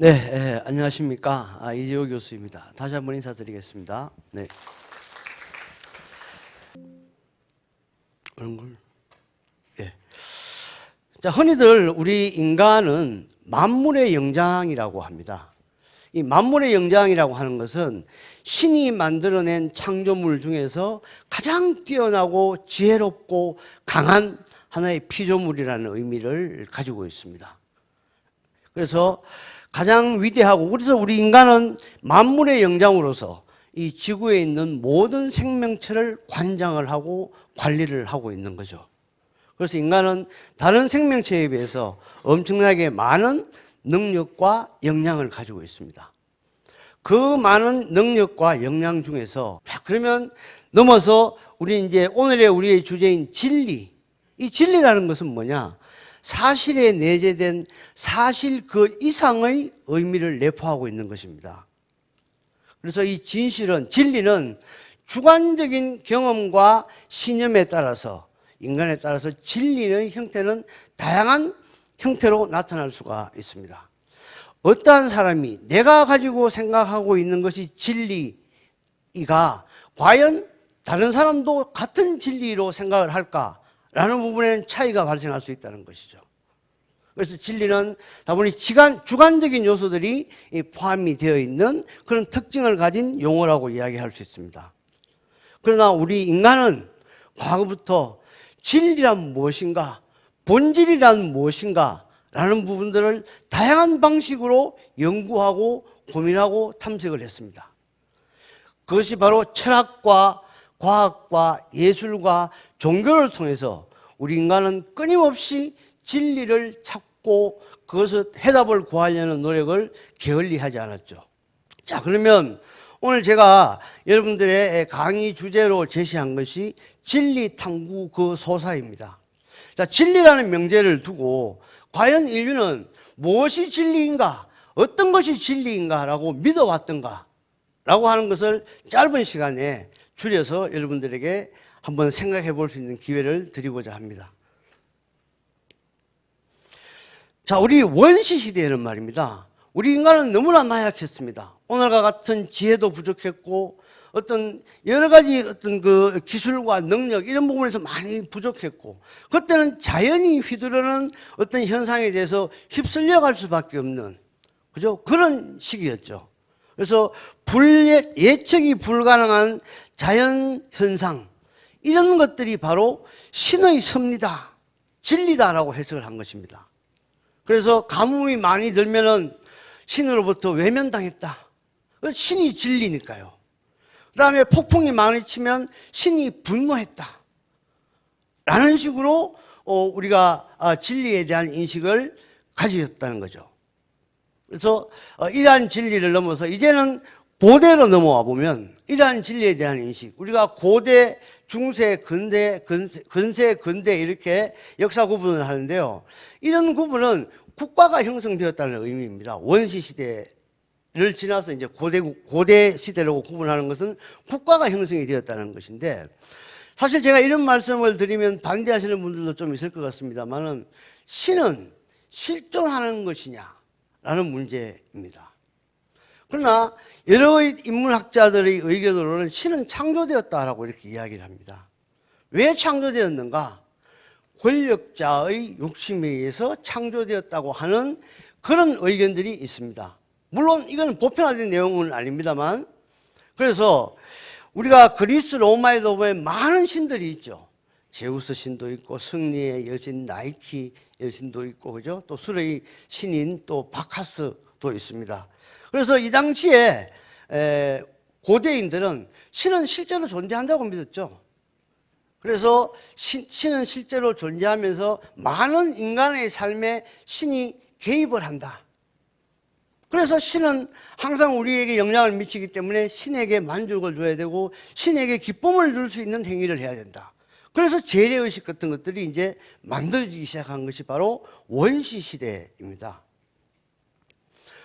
네, 안녕하십니까. 이재호 교수입니다. 다시 한번 인사드리겠습니다. 네. 얼굴. 예. 자, 흔히들 우리 인간은 만물의 영장이라고 합니다. 이 만물의 영장이라고 하는 것은 신이 만들어낸 창조물 중에서 가장 뛰어나고 지혜롭고 강한 하나의 피조물이라는 의미를 가지고 있습니다. 그래서 가장 위대하고, 그래서 우리 인간은 만물의 영장으로서 이 지구에 있는 모든 생명체를 관장을 하고 관리를 하고 있는 거죠. 그래서 인간은 다른 생명체에 비해서 엄청나게 많은 능력과 역량을 가지고 있습니다. 그 많은 능력과 역량 중에서, 자, 그러면 넘어서 우리 이제 오늘의 우리의 주제인 진리. 이 진리라는 것은 뭐냐? 사실에 내재된 사실 그 이상의 의미를 내포하고 있는 것입니다. 그래서 이 진리는 주관적인 경험과 신념에 따라서, 인간에 따라서 진리의 형태는 다양한 형태로 나타날 수가 있습니다. 어떠한 사람이 내가 가지고 생각하고 있는 것이 진리가 과연 다른 사람도 같은 진리로 생각을 할까라는 부분에는 차이가 발생할 수 있다는 것이죠. 그래서 진리는 다분히 주관적인 요소들이 포함이 되어 있는 그런 특징을 가진 용어라고 이야기할 수 있습니다. 그러나 우리 인간은 과거부터 진리란 무엇인가, 본질이란 무엇인가 라는 부분들을 다양한 방식으로 연구하고 고민하고 탐색을 했습니다. 그것이 바로 철학과 과학과 예술과 종교를 통해서 우리 인간은 끊임없이 진리를 찾고 그것을 해답을 구하려는 노력을 게을리하지 않았죠. 자, 그러면 오늘 제가 여러분들의 강의 주제로 제시한 것이 진리 탐구 그 소사입니다. 자, 진리라는 명제를 두고 과연 인류는 무엇이 진리인가, 어떤 것이 진리인가라고 믿어왔던가 라고 하는 것을 짧은 시간에 줄여서 여러분들에게 한번 생각해 볼 수 있는 기회를 드리고자 합니다. 자, 우리 원시 시대에는 말입니다, 우리 인간은 너무나 나약했습니다. 오늘과 같은 지혜도 부족했고 어떤 여러 가지 어떤 그 기술과 능력 이런 부분에서 많이 부족했고, 그때는 자연이 휘두르는 어떤 현상에 대해서 휩쓸려 갈 수밖에 없는, 그죠? 그런 시기였죠. 그래서 예측이 불가능한 자연 현상, 이런 것들이 바로 신의 섭리다, 진리다라고 해석을 한 것입니다. 그래서 가뭄이 많이 들면은 신으로부터 외면당했다. 신이 진리니까요. 그 다음에 폭풍이 많이 치면 신이 분노했다 라는 식으로 우리가 진리에 대한 인식을 가지셨다는 거죠. 그래서 이러한 진리를 넘어서 이제는 고대로 넘어와 보면 이러한 진리에 대한 인식, 우리가 고대, 중세, 근대 이렇게 역사 구분을 하는데요, 이런 구분은 국가가 형성되었다는 의미입니다. 원시 시대 를 지나서 이제 고대 시대라고 구분하는 것은 국가가 형성이 되었다는 것인데, 사실 제가 이런 말씀을 드리면 반대하시는 분들도 좀 있을 것 같습니다만은, 신은 실존하는 것이냐라는 문제입니다. 그러나 여러 인문학자들의 의견으로는 신은 창조되었다라고 이렇게 이야기를 합니다. 왜 창조되었는가? 권력자의 욕심에 의해서 창조되었다고 하는 그런 의견들이 있습니다. 물론 이건 보편화된 내용은 아닙니다만, 그래서 우리가 그리스 로마에도 보면 많은 신들이 있죠. 제우스 신도 있고 승리의 여신 나이키 여신도 있고, 그죠? 또 술의 신인 또 바카스도 있습니다. 그래서 이 당시에 고대인들은 신은 실제로 존재한다고 믿었죠. 그래서 신은 실제로 존재하면서 많은 인간의 삶에 신이 개입을 한다. 그래서 신은 항상 우리에게 영향을 미치기 때문에 신에게 만족을 줘야 되고 신에게 기쁨을 줄 수 있는 행위를 해야 된다. 그래서 재래의식 같은 것들이 이제 만들어지기 시작한 것이 바로 원시 시대입니다.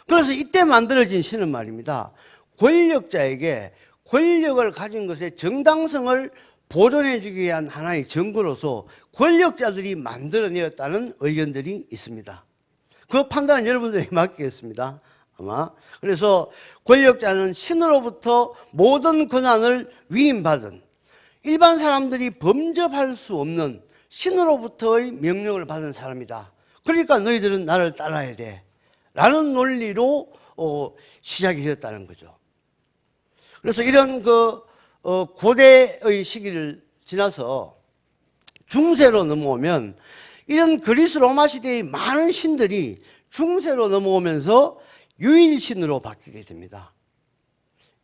그래서 이때 만들어진 신은 말입니다, 권력자에게 권력을 가진 것의 정당성을 보존해주기 위한 하나의 증거로서 권력자들이 만들어내었다는 의견들이 있습니다. 그 판단은 여러분들에게 맡기겠습니다. 아마. 그래서 권력자는 신으로부터 모든 권한을 위임받은, 일반 사람들이 범접할 수 없는 신으로부터의 명령을 받은 사람이다. 그러니까 너희들은 나를 따라야 돼. 라는 논리로 시작이 되었다는 거죠. 그래서 이런 고대의 시기를 지나서 중세로 넘어오면 이런 그리스 로마 시대의 많은 신들이 중세로 넘어오면서 유일신으로 바뀌게 됩니다.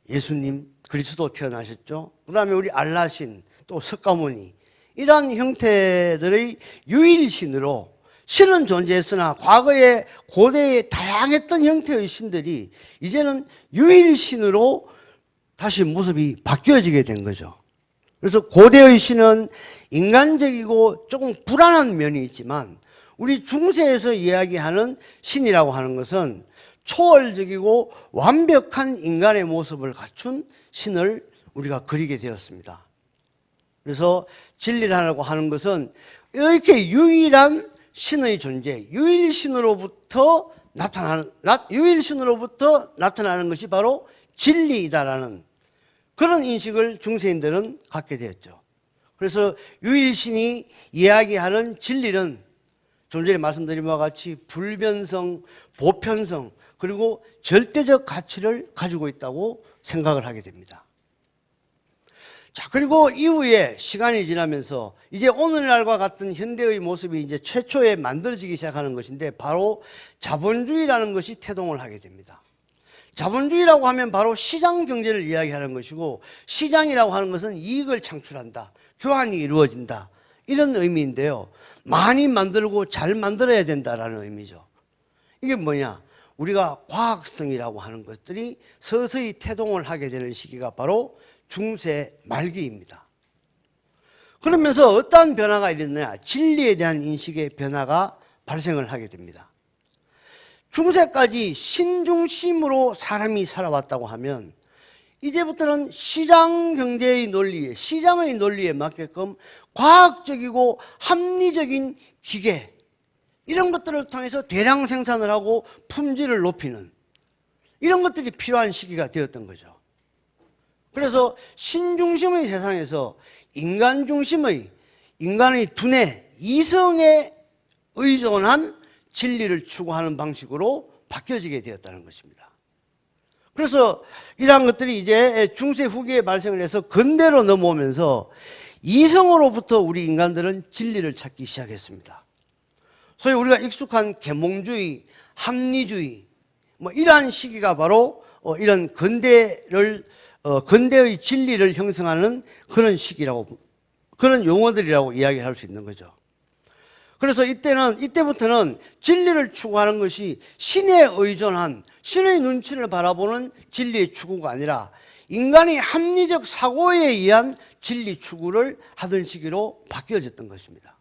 예수님, 그리스도 태어나셨죠. 그 다음에 우리 알라신, 또 석가모니, 이러한 형태들의 유일신으로, 신은 존재했으나 과거에 고대에 다양했던 형태의 신들이 이제는 유일신으로 다시 모습이 바뀌어지게 된 거죠. 그래서 고대의 신은 인간적이고 조금 불안한 면이 있지만 우리 중세에서 이야기하는 신이라고 하는 것은 초월적이고 완벽한 인간의 모습을 갖춘 신을 우리가 그리게 되었습니다. 그래서 진리라고 하는 것은 이렇게 유일한 신의 존재, 유일신으로부터 나타나는 것이 바로 진리이다라는 그런 인식을 중세인들은 갖게 되었죠. 그래서 유일신이 이야기하는 진리는 좀 전에 말씀드린 바와 같이 불변성, 보편성, 그리고 절대적 가치를 가지고 있다고 생각을 하게 됩니다. 자, 그리고 이후에 시간이 지나면서 이제 오늘날과 같은 현대의 모습이 이제 최초에 만들어지기 시작하는 것인데 바로 자본주의라는 것이 태동을 하게 됩니다. 자본주의라고 하면 바로 시장 경제를 이야기하는 것이고, 시장이라고 하는 것은 이익을 창출한다, 교환이 이루어진다, 이런 의미인데요. 많이 만들고 잘 만들어야 된다라는 의미죠. 이게 뭐냐? 우리가 과학성이라고 하는 것들이 서서히 태동을 하게 되는 시기가 바로 중세 말기입니다. 그러면서 어떠한 변화가 일어나냐? 진리에 대한 인식의 변화가 발생을 하게 됩니다. 중세까지 신중심으로 사람이 살아왔다고 하면 이제부터는 시장 경제의 논리에, 시장의 논리에 맞게끔 과학적이고 합리적인 기계, 이런 것들을 통해서 대량 생산을 하고 품질을 높이는 이런 것들이 필요한 시기가 되었던 거죠. 그래서 신중심의 세상에서 인간 중심의, 인간의 두뇌, 이성에 의존한 진리를 추구하는 방식으로 바뀌어지게 되었다는 것입니다. 그래서 이러한 것들이 이제 중세 후기에 발생을 해서 근대로 넘어오면서 이성으로부터 우리 인간들은 진리를 찾기 시작했습니다. 소위 우리가 익숙한 계몽주의, 합리주의, 이러한 시기가 바로 이런 근대의 진리를 형성하는 그런 시기라고, 그런 용어들이라고 이야기할 수 있는 거죠. 그래서 이때부터는 진리를 추구하는 것이 신에 의존한, 신의 눈치를 바라보는 진리의 추구가 아니라 인간의 합리적 사고에 의한 진리 추구를 하던 시기로 바뀌어졌던 것입니다.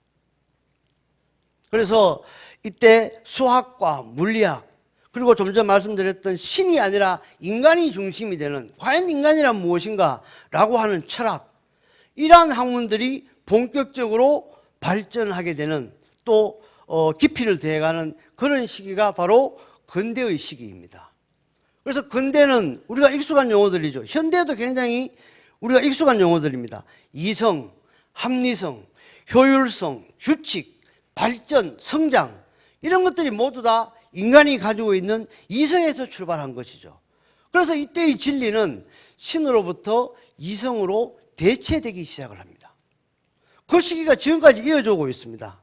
그래서 이때 수학과 물리학, 그리고 좀 전 말씀드렸던 신이 아니라 인간이 중심이 되는, 과연 인간이란 무엇인가 라고 하는 철학, 이러한 학문들이 본격적으로 발전하게 되는, 또 깊이를 더해가는 그런 시기가 바로 근대의 시기입니다. 그래서 근대는 우리가 익숙한 용어들이죠. 현대도 굉장히 우리가 익숙한 용어들입니다. 이성, 합리성, 효율성, 규칙, 발전, 성장, 이런 것들이 모두 다 인간이 가지고 있는 이성에서 출발한 것이죠. 그래서 이때의 진리는 신으로부터 이성으로 대체되기 시작을 합니다. 그 시기가 지금까지 이어져 오고 있습니다.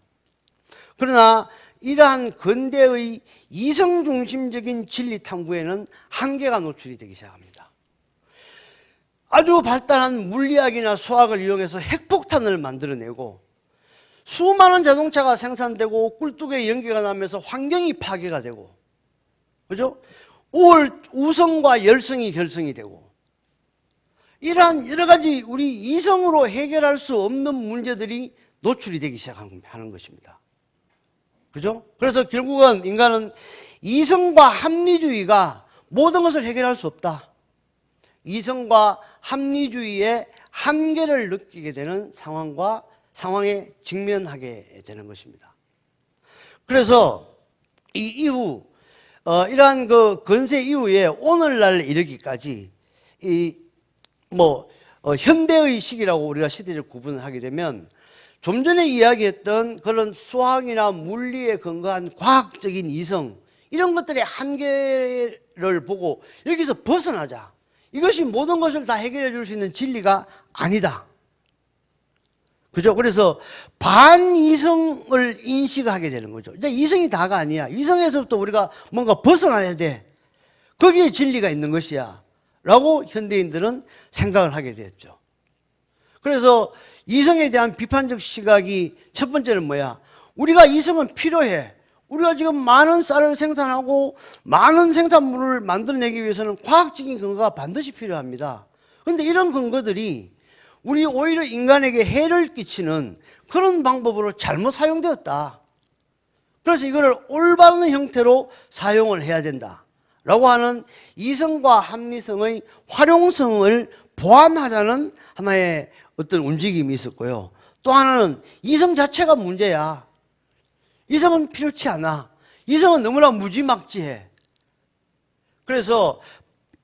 그러나 이러한 근대의 이성 중심적인 진리 탐구에는 한계가 노출이 되기 시작합니다. 아주 발달한 물리학이나 수학을 이용해서 핵폭탄을 만들어내고 수많은 자동차가 생산되고 꿀뚝에 연기가 나면서 환경이 파괴가 되고, 그죠? 우성과 열성이 결성이 되고, 이러한 여러 가지 우리 이성으로 해결할 수 없는 문제들이 노출이 되기 시작하는 것입니다. 그죠? 그래서 결국은 인간은 이성과 합리주의가 모든 것을 해결할 수 없다, 이성과 합리주의의 한계를 느끼게 되는 상황에 직면하게 되는 것입니다. 그래서 이 이후 이러한 그 건세 이후에 오늘날 이르기까지 현대의 시기라고 우리가 시대적 구분을 하게 되면 좀 전에 이야기했던 그런 수학이나 물리에 근거한 과학적인 이성 이런 것들의 한계를 보고 여기서 벗어나자. 이것이 모든 것을 다 해결해 줄 수 있는 진리가 아니다. 그죠? 그래서 반이성을 인식하게 되는 거죠. 이제 이성이 다가 아니야. 이성에서부터 우리가 뭔가 벗어나야 돼. 거기에 진리가 있는 것이야. 라고 현대인들은 생각을 하게 됐죠. 그래서 이성에 대한 비판적 시각이 첫 번째는 뭐야? 우리가 이성은 필요해. 우리가 지금 많은 쌀을 생산하고 많은 생산물을 만들어내기 위해서는 과학적인 근거가 반드시 필요합니다. 그런데 이런 근거들이 우리 오히려 인간에게 해를 끼치는 그런 방법으로 잘못 사용되었다. 그래서 이거를 올바른 형태로 사용을 해야 된다. 라고 하는 이성과 합리성의 활용성을 보완하자는 하나의 어떤 움직임이 있었고요. 또 하나는 이성 자체가 문제야. 이성은 필요치 않아. 이성은 너무나 무지막지해. 그래서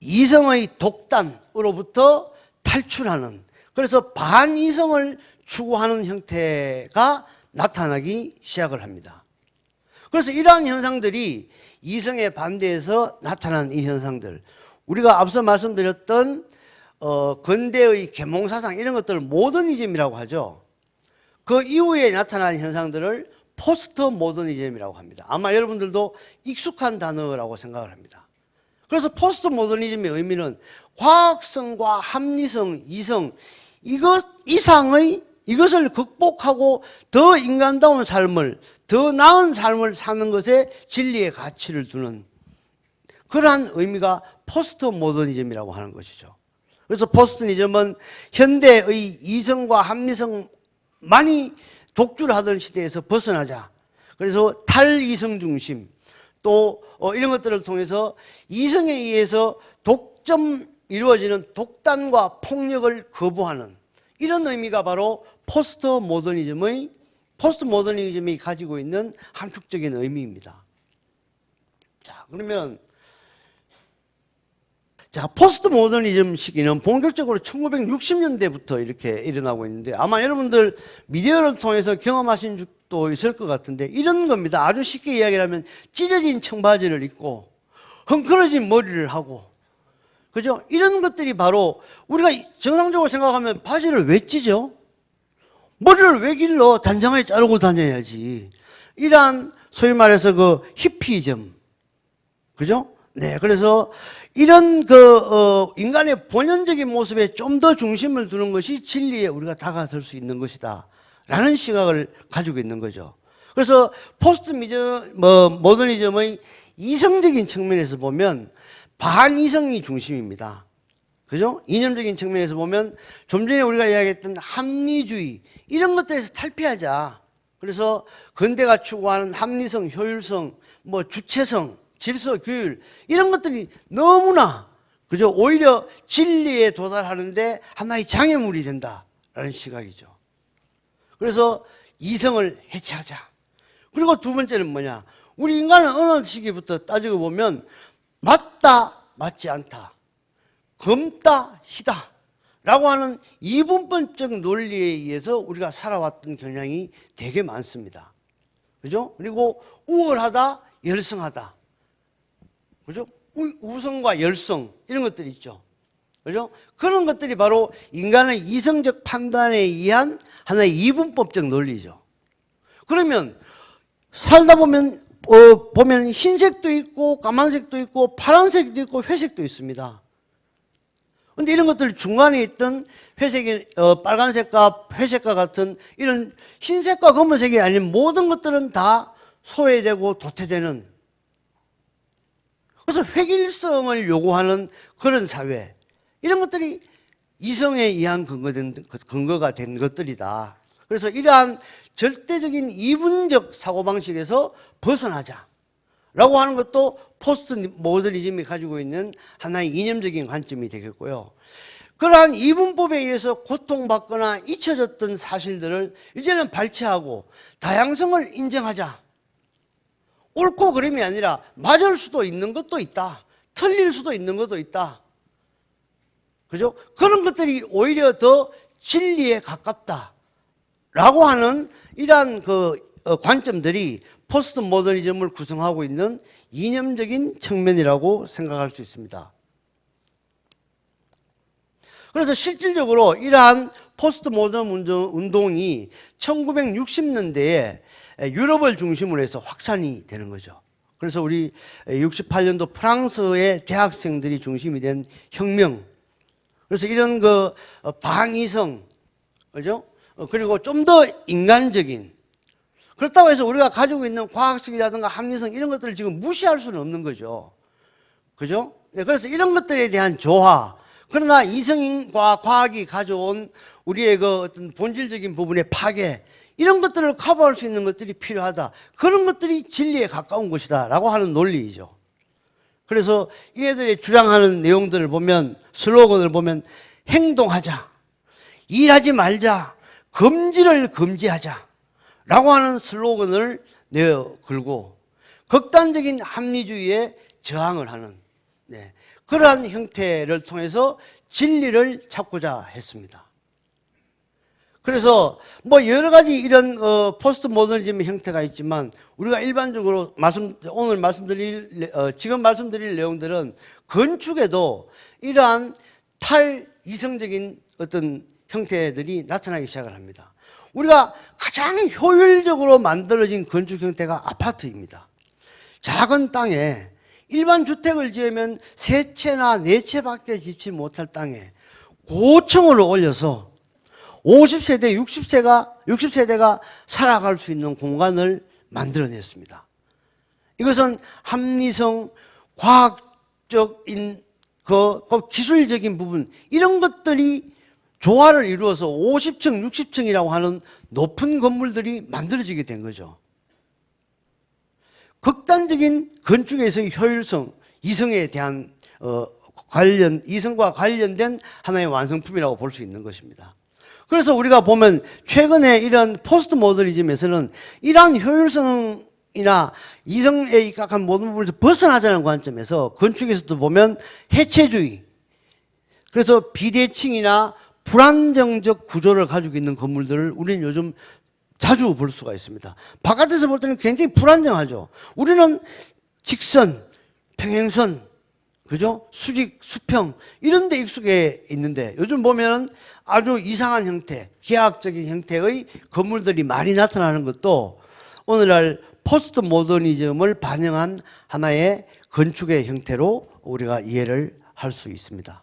이성의 독단으로부터 탈출하는, 그래서 반이성을 추구하는 형태가 나타나기 시작을 합니다. 그래서 이러한 현상들이 이성에 반대해서 나타난 이 현상들, 우리가 앞서 말씀드렸던 근대의 계몽사상 이런 것들을 모더니즘이라고 하죠. 그 이후에 나타난 현상들을 포스트 모더니즘이라고 합니다. 아마 여러분들도 익숙한 단어라고 생각을 합니다. 그래서 포스트 모더니즘의 의미는 과학성과 합리성, 이성 이것 이상의 이것을 극복하고 더 인간다운 삶을, 더 나은 삶을 사는 것에 진리의 가치를 두는 그러한 의미가 포스트 모더니즘이라고 하는 것이죠. 그래서 포스트니즘은 현대의 이성과 합리성만이 독주를 하던 시대에서 벗어나자. 그래서 탈이성 중심 또 이런 것들을 통해서 이성에 의해서 이루어지는 독단과 폭력을 거부하는 이런 의미가 바로 포스트 모더니즘이 가지고 있는 함축적인 의미입니다. 자, 그러면 포스트 모더니즘 시기는 본격적으로 1960년대부터 이렇게 일어나고 있는데 아마 여러분들 미디어를 통해서 경험하신 적도 있을 것 같은데 이런 겁니다. 아주 쉽게 이야기를 하면 찢어진 청바지를 입고 헝클어진 머리를 하고, 그죠? 이런 것들이 바로 우리가 정상적으로 생각하면 바지를 왜 찢어? 머리를 왜 길러? 단정하게 자르고 다녀야지. 이러한 소위 말해서 그 히피즘, 그죠? 네, 그래서 이런 인간의 본연적인 모습에 좀 더 중심을 두는 것이 진리에 우리가 다가설 수 있는 것이다. 라는 시각을 가지고 있는 거죠. 그래서 포스트 모더니즘의 이성적인 측면에서 보면 반이성이 중심입니다. 그죠? 이념적인 측면에서 보면 좀 전에 우리가 이야기했던 합리주의 이런 것들에서 탈피하자. 그래서 근대가 추구하는 합리성, 효율성, 주체성, 질서, 규율 이런 것들이 너무나 그죠? 오히려 진리에 도달하는데 하나의 장애물이 된다라는 시각이죠. 그래서 이성을 해체하자. 그리고 두 번째는 뭐냐? 우리 인간은 어느 시기부터 따지고 보면 맞다, 맞지 않다, 검다, 희다 라고 하는 이분법적 논리에 의해서 우리가 살아왔던 경향이 되게 많습니다. 그죠? 그리고 우월하다, 열성하다. 그죠? 우성과 열성 이런 것들이 있죠. 그죠? 그런 것들이 바로 인간의 이성적 판단에 의한 하나의 이분법적 논리죠. 그러면 살다 보면 흰색도 있고 까만색도 있고 파란색도 있고 회색도 있습니다. 그런데 이런 것들 중간에 있던 회색이 빨간색과 회색과 같은 이런 흰색과 검은색이 아닌 모든 것들은 다 소외되고 도태되는, 그래서 획일성을 요구하는 그런 사회, 이런 것들이 이성에 의한 근거가 된 것들이다. 그래서 이러한 절대적인 이분적 사고방식에서 벗어나자 라고 하는 것도 포스트 모더니즘이 가지고 있는 하나의 이념적인 관점이 되겠고요. 그러한 이분법에 의해서 고통받거나 잊혀졌던 사실들을 이제는 발췌하고 다양성을 인정하자. 옳고 그름이 아니라 맞을 수도 있는 것도 있다. 틀릴 수도 있는 것도 있다. 그죠? 그런 것들이 오히려 더 진리에 가깝다라고 하는 이러한 관점들이 포스트 모더니즘을 구성하고 있는 이념적인 측면이라고 생각할 수 있습니다. 그래서 실질적으로 이러한 포스트 모던 운동이 1960년대에 유럽을 중심으로 해서 확산이 되는 거죠. 그래서 우리 68년도 프랑스의 대학생들이 중심이 된 혁명. 그래서 이런 반이성, 그죠? 그리고 좀 더 인간적인. 그렇다고 해서 우리가 가지고 있는 과학성이라든가 합리성 이런 것들을 지금 무시할 수는 없는 거죠. 그죠? 그래서 이런 것들에 대한 조화. 그러나 이성과 과학이 가져온 우리의 어떤 본질적인 부분의 파괴. 이런 것들을 커버할 수 있는 것들이 필요하다. 그런 것들이 진리에 가까운 것이다. 라고 하는 논리이죠. 그래서 이네들이 주장하는 내용들을 보면, 슬로건을 보면, 행동하자, 일하지 말자, 금지를 금지하자. 라고 하는 슬로건을 내어 걸고, 극단적인 합리주의에 저항을 하는, 그러한 형태를 통해서 진리를 찾고자 했습니다. 그래서 여러 가지 이런 포스트 모더니즘의 형태가 있지만 우리가 일반적으로 지금 말씀드릴 내용들은 건축에도 이러한 탈이성적인 어떤 형태들이 나타나기 시작을 합니다. 우리가 가장 효율적으로 만들어진 건축 형태가 아파트입니다. 작은 땅에 일반 주택을 지으면 3채나 4채밖에 짓지 못할 땅에 고층을 올려서 50세대, 60세대가 살아갈 수 있는 공간을 만들어냈습니다. 이것은 합리성, 과학적인 기술적인 부분 이런 것들이 조화를 이루어서 50층, 60층이라고 하는 높은 건물들이 만들어지게 된 거죠. 극단적인 건축에서의 효율성, 이성에 대한 이성과 관련된 하나의 완성품이라고 볼 수 있는 것입니다. 그래서 우리가 보면 최근에 이런 포스트 모더니즘에서는 이러한 효율성이나 이성에 입각한 모든 부분에서 벗어나자는 관점에서 건축에서도 보면 해체주의, 그래서 비대칭이나 불안정적 구조를 가지고 있는 건물들을 우리는 요즘 자주 볼 수가 있습니다. 바깥에서 볼 때는 굉장히 불안정하죠. 우리는 직선, 평행선, 그죠? 수직, 수평 이런 데 익숙해 있는데 요즘 보면은 아주 이상한 형태, 기하학적인 형태의 건물들이 많이 나타나는 것도 오늘날 포스트 모더니즘을 반영한 하나의 건축의 형태로 우리가 이해를 할 수 있습니다.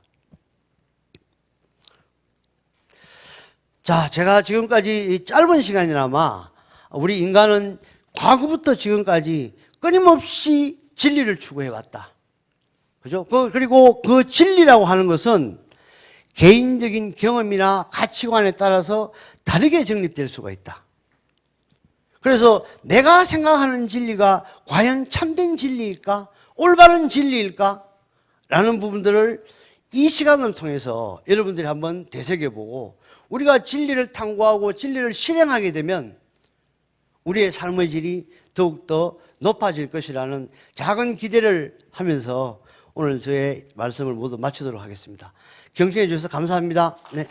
자, 제가 지금까지 짧은 시간이나마 우리 인간은 과거부터 지금까지 끊임없이 진리를 추구해 왔다. 그죠? 그리고 그 진리라고 하는 것은 개인적인 경험이나 가치관에 따라서 다르게 정립될 수가 있다. 그래서 내가 생각하는 진리가 과연 참된 진리일까? 올바른 진리일까? 라는 부분들을 이 시간을 통해서 여러분들이 한번 되새겨보고 우리가 진리를 탐구하고 진리를 실행하게 되면 우리의 삶의 질이 더욱더 높아질 것이라는 작은 기대를 하면서 오늘 저의 말씀을 모두 마치도록 하겠습니다. 경청해 주셔서 감사합니다. 네.